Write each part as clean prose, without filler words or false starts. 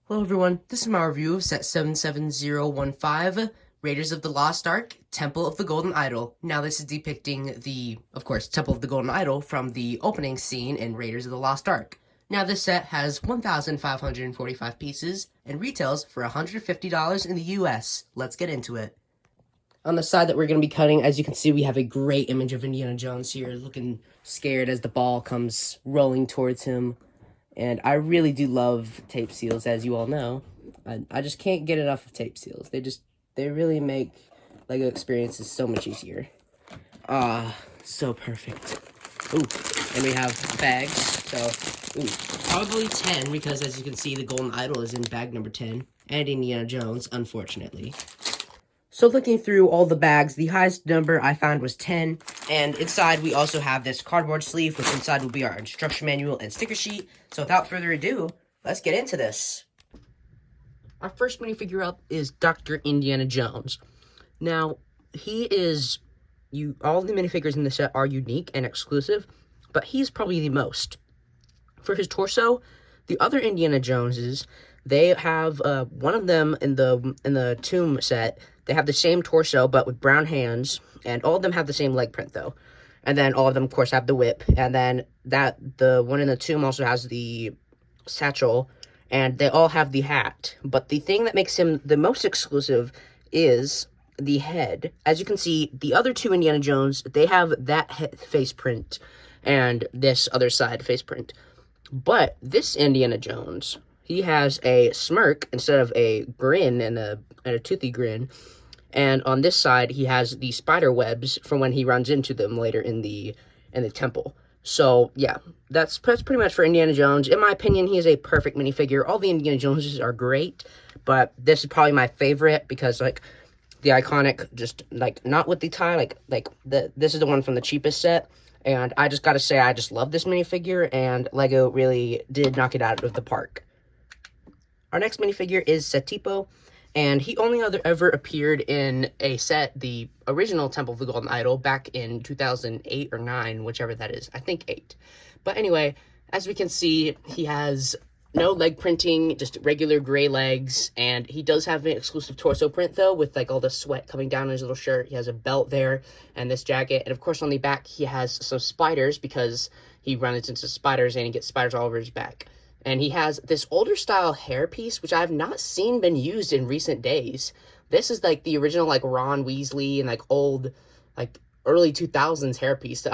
Hello everyone, this is my review of set 77015, Raiders of the Lost Ark, Temple of the Golden Idol. Now this is depicting the, of course, Temple of the Golden Idol from the opening scene in Raiders of the Lost Ark. Now this set has 1,545 pieces and retails for $150 in the US. Let's get into it. On the side that we're going to be cutting, as you can see, we have a great image of Indiana Jones here, looking scared as the ball comes rolling towards him. And I really do love tape seals, as you all know. I just can't get enough of tape seals. They really make LEGO experiences so much easier. So perfect. Ooh, and we have bags. So, probably 10, because as you can see, the Golden Idol is in bag number 10. And Indiana Jones, unfortunately. So looking through all the bags, the highest number I found was 10. And inside we also have this cardboard sleeve, which inside will be our instruction manual and sticker sheet. So without further ado, let's get into this. Our first minifigure up is Dr. Indiana Jones. Now, all the minifigures in the set are unique and exclusive, but he's probably the most. For his torso, the other Indiana Joneses, they have one of them in the Tomb set. They have the same torso, but with brown hands, and all of them have the same leg print, though. And then all of them, of course, have the whip, and then the one in the Tomb also has the satchel, and they all have the hat. But the thing that makes him the most exclusive is the head. As you can see, the other two Indiana Jones, they have that face print, and this other side face print. But this Indiana Jones, he has a smirk instead of a grin and a toothy grin. And on this side, he has the spider webs from when he runs into them later in the temple. So, yeah, that's pretty much for Indiana Jones. In my opinion, he is a perfect minifigure. All the Indiana Joneses are great, but this is probably my favorite because, like, the iconic, just, like, not with the tie, this is the one from the cheapest set. And I just gotta say, I just love this minifigure, and LEGO really did knock it out of the park. Our next minifigure is Setipo, and he only ever appeared in a set, the original Temple of the Golden Idol, back in 2008 or 9, whichever that is. I think 8. But anyway, as we can see, he has no leg printing, just regular gray legs, and he does have an exclusive torso print, though, with, like, all the sweat coming down his little shirt. He has a belt there, and this jacket, and of course on the back he has some spiders, because he runs into spiders, and he gets spiders all over his back. And he has this older style hairpiece, which I have not seen been used in recent days. This is, like, the original, like, Ron Weasley and, like, old, like, early 2000s hairpiece.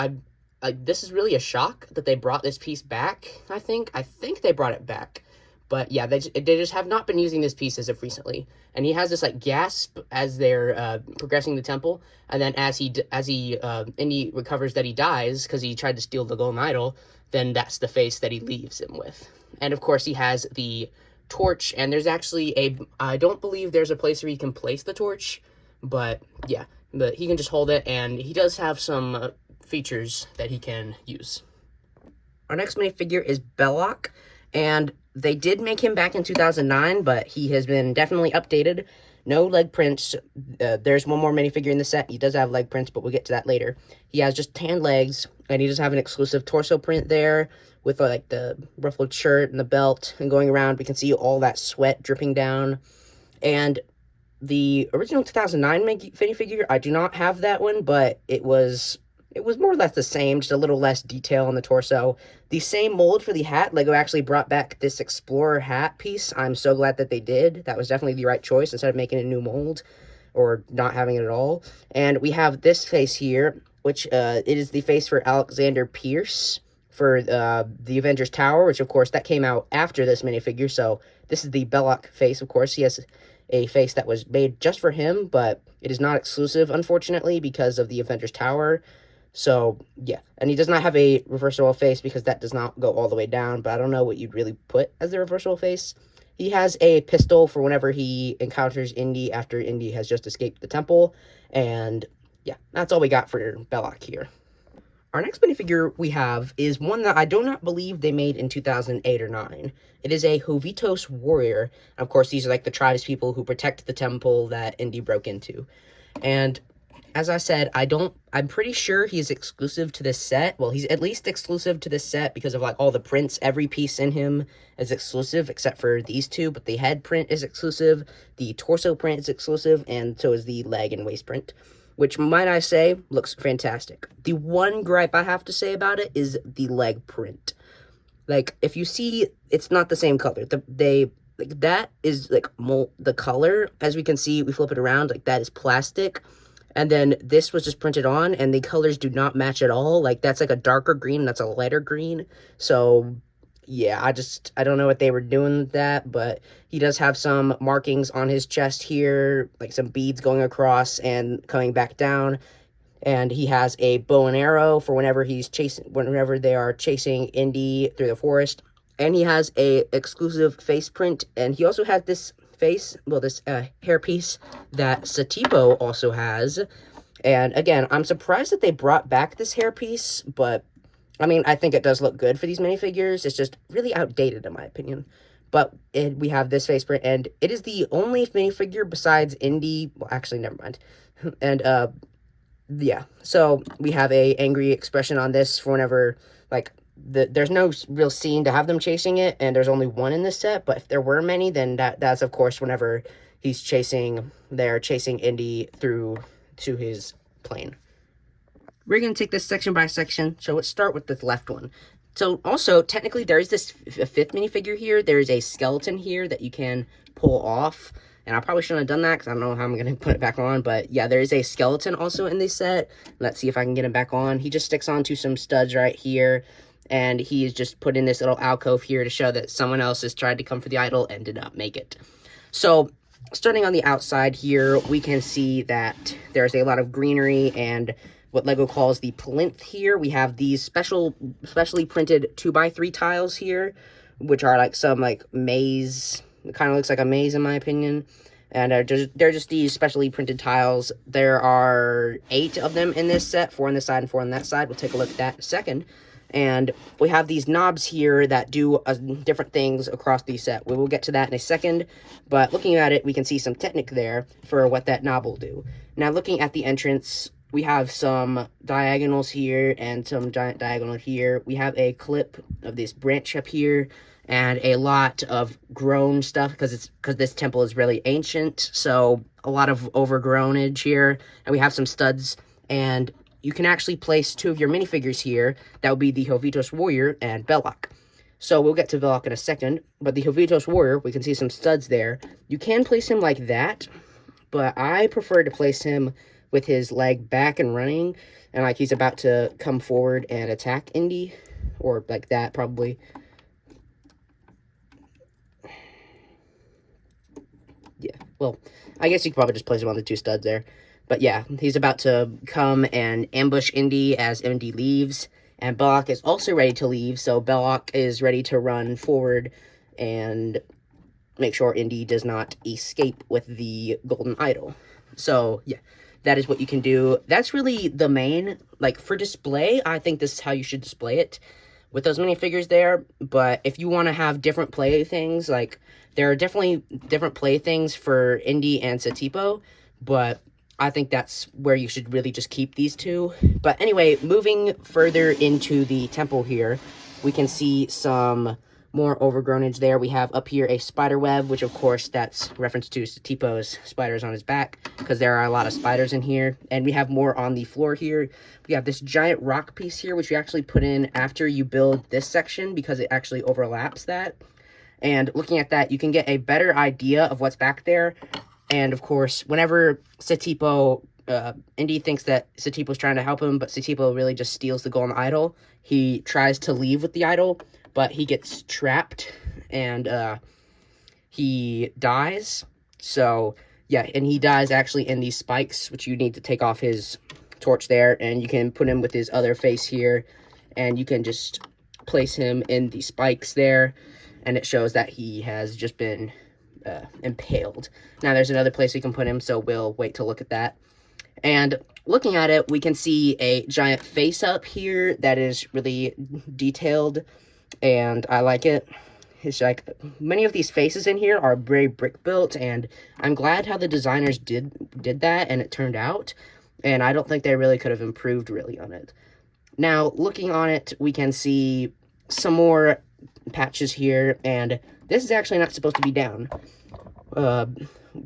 This is really a shock that they brought this piece back, I think. I think they brought it back. But, yeah, they just have not been using this piece as of recently. And he has this, like, gasp as they're progressing the temple. And then as Indy recovers that he dies, because he tried to steal the Golden Idol, then that's the face that he leaves him with. And, of course, he has the torch. And there's actually I don't believe there's a place where he can place the torch. But, yeah. But he can just hold it. And he does have some features that he can use. Our next minifigure is Belloq, and they did make him back in 2009, but he has been definitely updated. No leg prints. There's one more minifigure in the set. He does have leg prints, but we'll get to that later. He has just tan legs, and he does have an exclusive torso print there with, like, the ruffled shirt and the belt, and going around, we can see all that sweat dripping down. And the original 2009 minifigure, I do not have that one, but it was more or less the same, just a little less detail on the torso. The same mold for the hat. LEGO actually brought back this Explorer hat piece. I'm so glad that they did. That was definitely the right choice instead of making a new mold or not having it at all. And we have this face here, which it is the face for Alexander Pierce for the Avengers Tower, which, of course, that came out after this minifigure. So this is the Belloq face, of course. He has a face that was made just for him, but it is not exclusive, unfortunately, because of the Avengers Tower. So, yeah, and he does not have a reversible face because that does not go all the way down, but I don't know what you'd really put as the reversible face. He has a pistol for whenever he encounters Indy after Indy has just escaped the temple, and, yeah, that's all we got for Belloq here. Our next minifigure we have is one that I do not believe they made in 2008 or 9. It is a Jovitos warrior. Of course, these are, like, the tribes people who protect the temple that Indy broke into. And as I said, I'm pretty sure he's exclusive to this set. Well, he's at least exclusive to this set because of, like, all the prints. Every piece in him is exclusive except for these two, but the head print is exclusive, the torso print is exclusive, and so is the leg and waist print, which, might I say, looks fantastic. The one gripe I have to say about it is the leg print. Like, if you see, it's not the same color. Like, that is, like, the color, as we can see, we flip it around, like, that is plastic. And then this was just printed on, and the colors do not match at all. Like, that's like a darker green, that's a lighter green. So, yeah, I don't know what they were doing with that, but he does have some markings on his chest here, like some beads going across and coming back down. And he has a bow and arrow for whenever they are chasing Indy through the forest. And he has a exclusive face print, and he also has this this hairpiece that Satipo also has. And again, I'm surprised that they brought back this hairpiece, but I mean, I think it does look good for these minifigures. It's just really outdated in my opinion. But we have this face print, and it is the only minifigure besides Indy. Well, actually, never mind. And yeah, so we have a angry expression on this for whenever, like, there's no real scene to have them chasing it, and there's only one in this set, but if there were many, then that's of course whenever they're chasing Indy through to his plane. We're going to take this section by section, so let's start with the left one. So also, technically, there is this fifth minifigure here. There is a skeleton here that you can pull off, and I probably shouldn't have done that because I don't know how I'm going to put it back on. But yeah, there is a skeleton also in this set. Let's see if I can get him back on. He just sticks onto some studs right here, and he is just put in this little alcove here to show that someone else has tried to come for the idol and did not make it. So, starting on the outside here, we can see that there's a lot of greenery and what LEGO calls the plinth here. We have these specially printed 2x3 tiles here, which are like some, like, maze. It kind of looks like a maze in my opinion. And they're just these specially printed tiles. There are 8 of them in this set, 4 on this side and 4 on that side. We'll take a look at that in a second. And we have these knobs here that do different things across the set. We will get to that in a second, but looking at it, we can see some technique there for what that knob will do. Now, looking at the entrance, we have some diagonals here and some giant diagonal here. We have a clip of this branch up here and a lot of grown stuff because this temple is really ancient, so a lot of overgrownage here. And we have some studs, and you can actually place 2 of your minifigures here. That would be the Jovitos Warrior and Belloc. So we'll get to Belloc in a second, but the Jovitos Warrior, we can see some studs there. You can place him like that, but I prefer to place him with his leg back and running, and like he's about to come forward and attack Indy, or like that probably. Yeah, well, I guess you could probably just place him on the 2 studs there. But yeah, he's about to come and ambush Indy as Indy leaves. And Belloc is also ready to leave, so Belloc is ready to run forward and make sure Indy does not escape with the golden idol. So, yeah, that is what you can do. That's really the main, like, for display, I think this is how you should display it, with those minifigures there. But if you want to have different playthings, like, there are definitely different playthings for Indy and Satipo, but I think that's where you should really just keep these 2. But anyway, moving further into the temple here, we can see some more overgrownage there. We have up here a spider web, which of course that's reference to Satipo's spiders on his back, because there are a lot of spiders in here. And we have more on the floor here. We have this giant rock piece here, which you actually put in after you build this section, because it actually overlaps that. And looking at that, you can get a better idea of what's back there. And, of course, whenever Satipo, Indy thinks that Satipo's trying to help him, but Satipo really just steals the golden idol. He tries to leave with the idol, but he gets trapped, and he dies. So, yeah, and he dies actually in these spikes, which you need to take off his torch there, and you can put him with his other face here, and you can just place him in the spikes there, and it shows that he has just been impaled. Now there's another place we can put him, so we'll wait to look at that. And looking at it, we can see a giant face up here that is really detailed, and I like it. It's like, many of these faces in here are very brick built, and I'm glad how the designers did that, and it turned out. and I don't think they really could have improved really on it. Now, looking on it, we can see some more patches here, and this is actually not supposed to be down.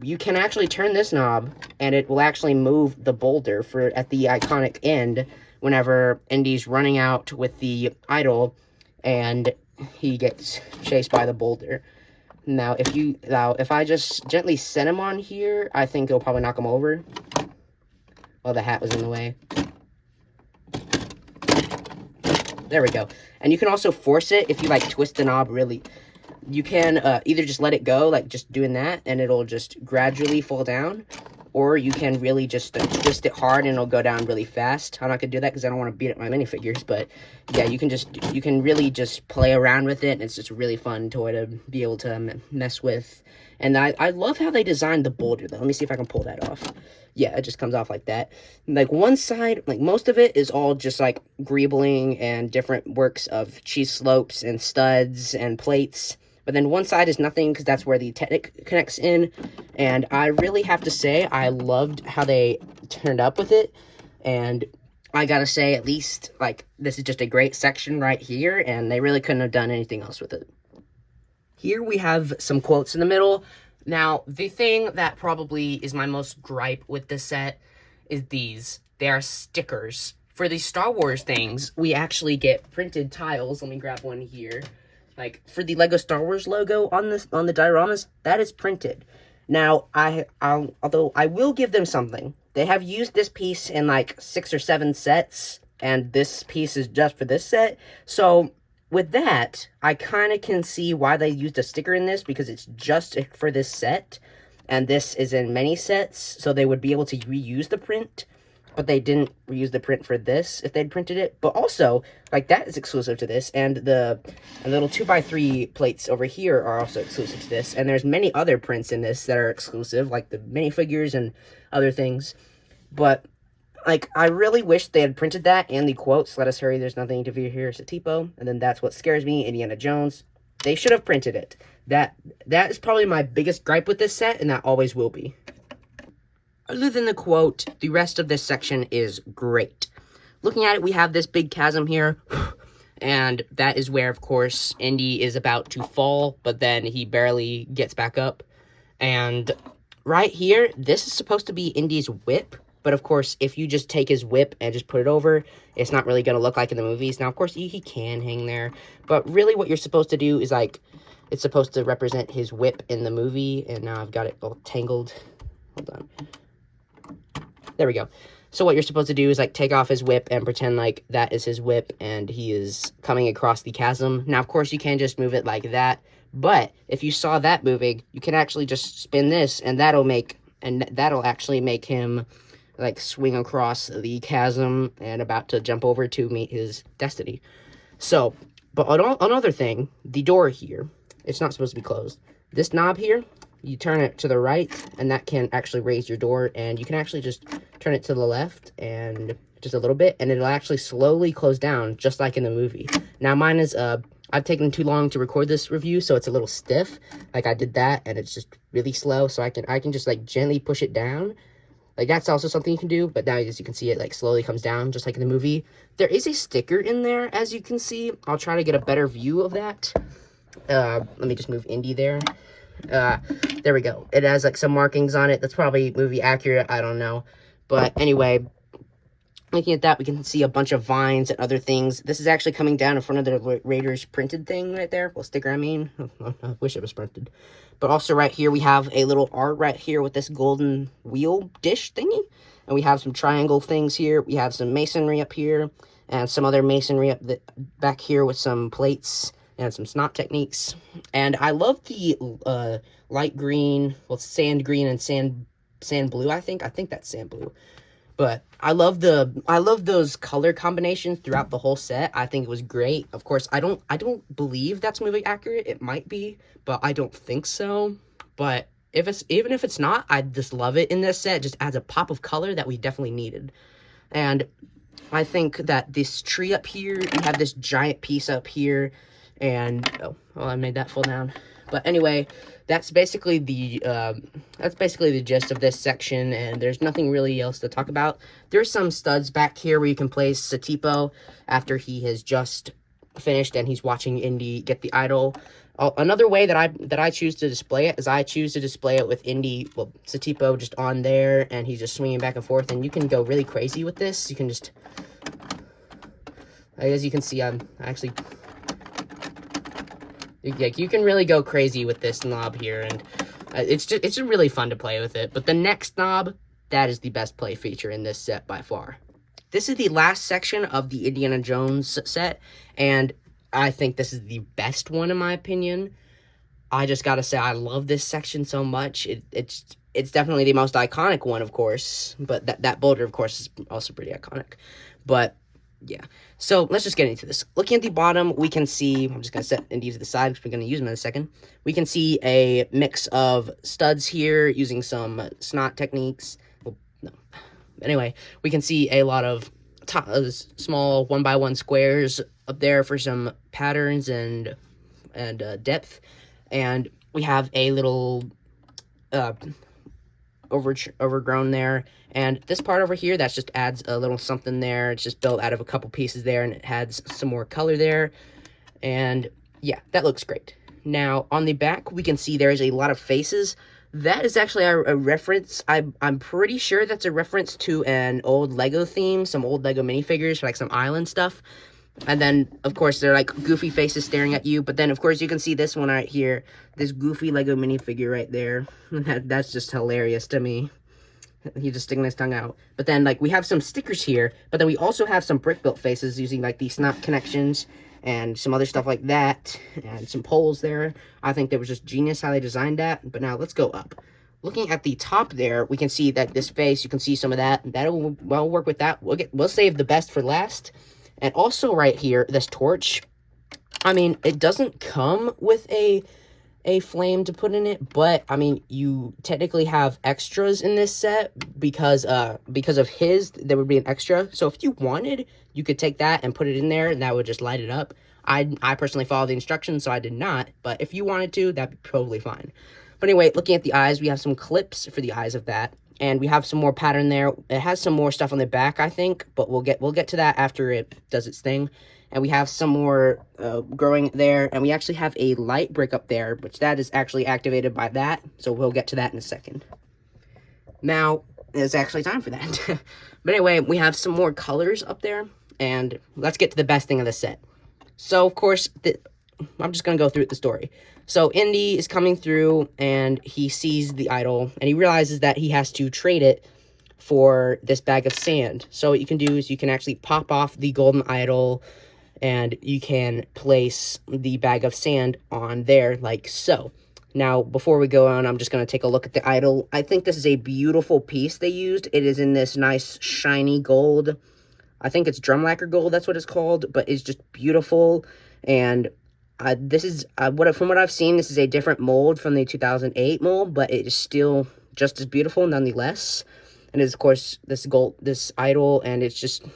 You can actually turn this knob, and it will actually move the boulder for at the iconic end whenever Indy's running out with the idol, and he gets chased by the boulder. Now, if I just gently set him on here, I think it'll probably knock him over. Well, the hat was in the way. There we go. And you can also force it if you, like, twist the knob really. You can either just let it go, like just doing that, and it'll just gradually fall down. Or you can really just twist it hard and it'll go down really fast. I'm not going to do that because I don't want to beat up my minifigures. But, yeah, you can really just play around with it. And it's just a really fun toy to be able to mess with. And I love how they designed the boulder, though. Let me see if I can pull that off. Yeah, it just comes off like that. Like, one side, like, most of it is all just, like, greebling and different works of cheese slopes and studs and plates. But then one side is nothing because that's where the Technic connects in. And I really have to say, I loved how they turned up with it. And I gotta say, at least, like, this is just a great section right here. And they really couldn't have done anything else with it. Here we have some quotes in the middle. Now, the thing that probably is my most gripe with this set is these. They are stickers. For the Star Wars things, we actually get printed tiles. Let me grab one here. Like, for the LEGO Star Wars logo on the dioramas, that is printed. Now, although I will give them something. They have used this piece in, like, 6 or 7 sets, and this piece is just for this set. So, with that, I kind of can see why they used a sticker in this, because it's just for this set, and this is in many sets, so they would be able to reuse the print. But they didn't reuse the print for this if they'd printed it. But also, like, that is exclusive to this. And the little 2x3 plates over here are also exclusive to this. And there's many other prints in this that are exclusive, like the minifigures and other things. But, like, I really wish they had printed that and the quotes. Let us hurry, there's nothing to fear here, Satipo. And then that's what scares me, Indiana Jones. They should have printed it. That is probably my biggest gripe with this set, and that always will be. Other than the quote, the rest of this section is great. Looking at it, we have this big chasm here, and that is where, of course, Indy is about to fall, but then he barely gets back up. And right here, this is supposed to be Indy's whip, but of course, if you just take his whip and just put it over, it's not really going to look like in the movies. Now, of course, he can hang there, but really what you're supposed to do is, like, it's supposed to represent his whip in the movie, and now I've got it all tangled. Hold on. There we go. So what you're supposed to do is, like, take off his whip and pretend like that is his whip and he is coming across the chasm. Now, of course, you can just move it like that, but if you saw that moving, you can actually just spin this, and that'll actually make him, like, swing across the chasm and about to jump over to meet his destiny. So, but another thing, the door here, it's not supposed to be closed. This knob here, you turn it to the right, and that can actually raise your door, and you can actually just turn it to the left, and just a little bit, and it'll actually slowly close down, just like in the movie. Now, mine is, I've taken too long to record this review, so it's a little stiff. Like, I did that, and it's just really slow, so I can just, like, gently push it down. Like, that's also something you can do, but now, as you can see, it, like, slowly comes down, just like in the movie. There is a sticker in there, as you can see. I'll try to get a better view of that. Let me just move Indy there. There we go. It has, like, some markings on it. That's probably movie accurate. I don't know. But anyway, looking at that, we can see a bunch of vines and other things. This is actually coming down in front of the Raiders printed thing right there. Well, sticker, I mean. I wish it was printed. But also right here, we have a little art right here with this golden wheel dish thingy. And we have some triangle things here. We have some masonry up here. And some other masonry up back here with some plates and some snot techniques. And I love the light green, well, sand green and sand blue, I think that's sand blue. But I love those color combinations throughout the whole set. I think it was great. Of course, I don't believe that's movie accurate. It might be, but I don't think so. But even if it's not, I just love it in this set. It just adds a pop of color that we definitely needed. And I think that this tree up here, you have this giant piece up here. And, oh, well, I made that fall down. But anyway, that's basically the gist of this section, and there's nothing really else to talk about. There's some studs back here where you can place Satipo after he has just finished and he's watching Indy get the idol. Another way that I choose to display it is I choose to display it with Indy, well, Satipo just on there, and he's just swinging back and forth, and you can go really crazy with this. You can just, as you can see, I'm actually, like, you can really go crazy with this knob here, and it's just really fun to play with it. But the next knob, that is the best play feature in this set by far. This is the last section of the Indiana Jones set, and I think this is the best one in my opinion. I just gotta say, I love this section so much. It's definitely the most iconic one, of course, but that boulder, of course, is also pretty iconic. But yeah, so let's just get into this. Looking at the bottom, we can see, I'm just gonna set Indy to the side because we're gonna use them in a second. We can see a mix of studs here using some snot techniques. Well, no. Anyway, we can see a lot of small 1x1 squares up there for some patterns and depth, and we have a little overgrown there, and this part over here that just adds a little something there. It's just built out of a couple pieces there, and it adds some more color there, and yeah, that looks great. Now on the back, we can see there's a lot of faces. That is actually a reference. I'm pretty sure that's a reference to an old Lego theme, some old Lego minifigures, like some island stuff. And then, of course, they're like goofy faces staring at you. But then, of course, you can see this one right here, this goofy Lego minifigure right there. That's just hilarious to me. He's just sticking his tongue out. But then, like, we have some stickers here. But then we also have some brick-built faces using, like, these snap connections and some other stuff like that, and some poles there. I think that was just genius how they designed that. But now let's go up. Looking at the top there, we can see that this face, you can see some of that. That'll well work with that. We'll save the best for last. And also right here, this torch. I mean, it doesn't come with a flame to put in it, but I mean, you technically have extras in this set because of his, there would be an extra. So if you wanted, you could take that and put it in there, and that would just light it up. I personally followed the instructions, so I did not, but if you wanted to, that'd be totally fine. But anyway, looking at the eyes, we have some clips for the eyes of that, and we have some more pattern there. It has some more stuff on the back, I think, but we'll get to that after it does its thing. And we have some more growing there, and we actually have a light brick up there, which that is actually activated by that, so we'll get to that in a second. Now, it's actually time for that. But anyway, we have some more colors up there, and let's get to the best thing of the set. So, of course, I'm just going to go through the story. So, Indy is coming through, and he sees the idol, and he realizes that he has to trade it for this bag of sand. So, what you can do is you can actually pop off the golden idol, and you can place the bag of sand on there, like so. Now, before we go on, I'm just going to take a look at the idol. I think this is a beautiful piece they used. It is in this nice, shiny gold. I think it's drum lacquer gold, that's what it's called, but it's just beautiful. And this is, from what I've seen, this is a different mold from the 2008 mold, but it is still just as beautiful nonetheless. And it is, of course, this idol, and it's just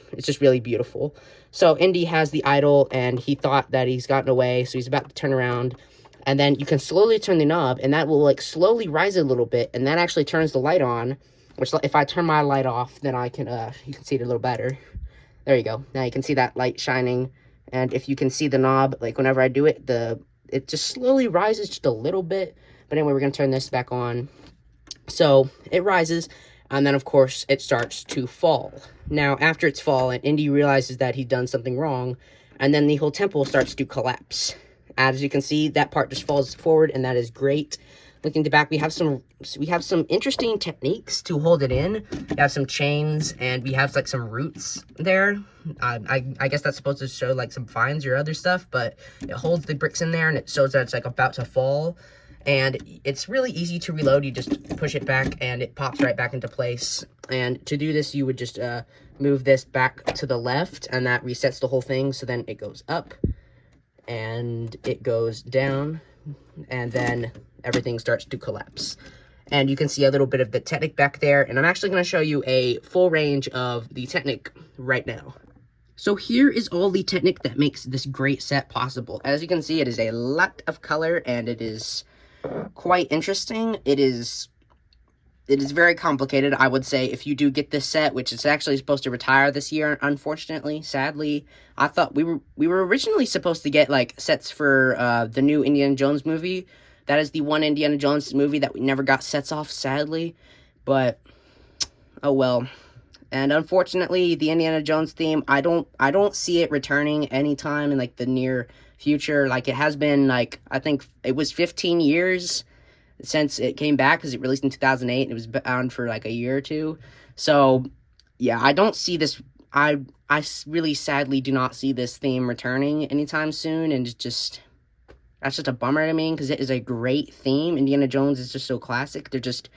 really beautiful. So Indy has the idol, and he thought that he's gotten away, so he's about to turn around. And then you can slowly turn the knob, and that will, like, slowly rise a little bit, and that actually turns the light on, which, if I turn my light off, then I can, you can see it a little better. There you go. Now you can see that light shining, and if you can see the knob, like, whenever I do it, it just slowly rises just a little bit. But anyway, we're going to turn this back on. So, it rises, and then, of course, it starts to fall. Now, after it's fallen, Indy realizes that he's done something wrong, and then the whole temple starts to collapse. As you can see, that part just falls forward, and that is great. Looking at the back, we have some interesting techniques to hold it in. We have some chains, and we have, like, some roots there. I guess that's supposed to show, like, some vines or other stuff, but it holds the bricks in there, and it shows that it's, like, about to fall. And it's really easy to reload. You just push it back, and it pops right back into place. And to do this, you would just move this back to the left, and that resets the whole thing. So then it goes up, and it goes down, and then everything starts to collapse. And you can see a little bit of the Technic back there, and I'm actually going to show you a full range of the Technic right now. So here is all the technique that makes this great set possible. As you can see, it is a lot of color, and it is quite interesting. It is very complicated, I would say, if you do get this set, which is actually supposed to retire this year, unfortunately, sadly. I thought we were originally supposed to get, like, sets for the new Indiana Jones movie. That is the one Indiana Jones movie that we never got sets off, sadly. But, oh well. And unfortunately, the Indiana Jones theme, I don't see it returning anytime in, like, the near future. Like, it has been, like, I think it was 15 years since it came back, because it released in 2008, and it was bound for, like, a year or two. So, yeah, I don't see this, I really sadly do not see this theme returning anytime soon, and that's just a bummer to me, because it is a great theme. Indiana Jones is just so classic. They're just,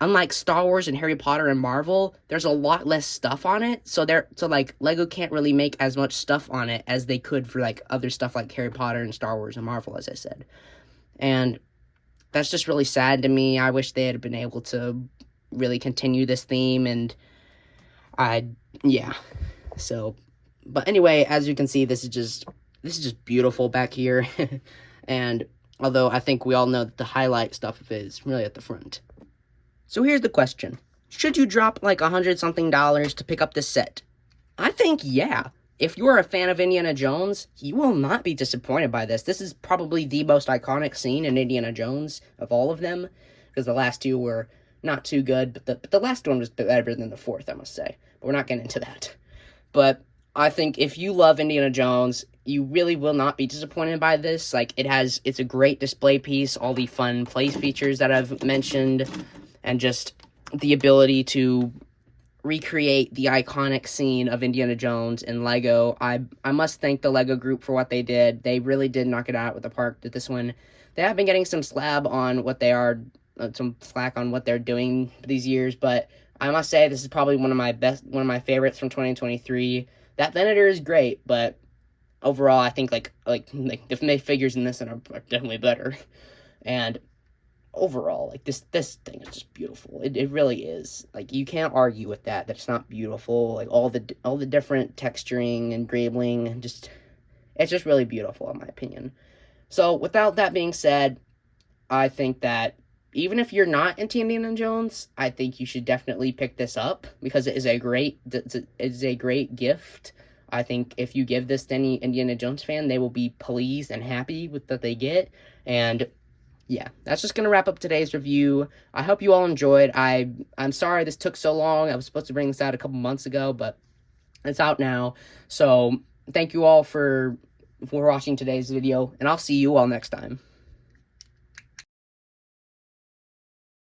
unlike Star Wars and Harry Potter and Marvel, there's a lot less stuff on it, so like, LEGO can't really make as much stuff on it as they could for, like, other stuff like Harry Potter and Star Wars and Marvel, as I said. And that's just really sad to me. I wish they had been able to really continue this theme, and yeah. So, but anyway, as you can see, this is just beautiful back here. And although I think we all know that the highlight stuff of it is really at the front. So here's the question. Should you drop like $100-something to pick up this set? I think, yeah. If you're a fan of Indiana Jones, you will not be disappointed by this. This is probably the most iconic scene in Indiana Jones of all of them, because the last two were not too good, but the last one was better than the fourth, I must say. But we're not getting into that. But I think if you love Indiana Jones, you really will not be disappointed by this. Like, it's a great display piece, all the fun place features that I've mentioned, and just the ability to recreate the iconic scene of Indiana Jones in LEGO. I must thank the LEGO group for what they did. They really did knock it out with the park with this one. They have been getting some slack on what they're doing these years, but I must say this is probably one of my favorites from 2023. That Venator is great, but overall I think like the figures in this one are definitely better. And overall, like, this thing is just beautiful. It really is. Like, you can't argue with that it's not beautiful. Like, all the different texturing, engraving, it's just really beautiful, in my opinion. So, without that being said, I think that even if you're not into Indiana Jones, I think you should definitely pick this up, because it is a great gift. I think if you give this to any Indiana Jones fan, they will be pleased and happy with what they get. And yeah, that's just going to wrap up today's review. I hope you all enjoyed. I'm sorry this took so long. I was supposed to bring this out a couple months ago, but it's out now. So thank you all for watching today's video, and I'll see you all next time.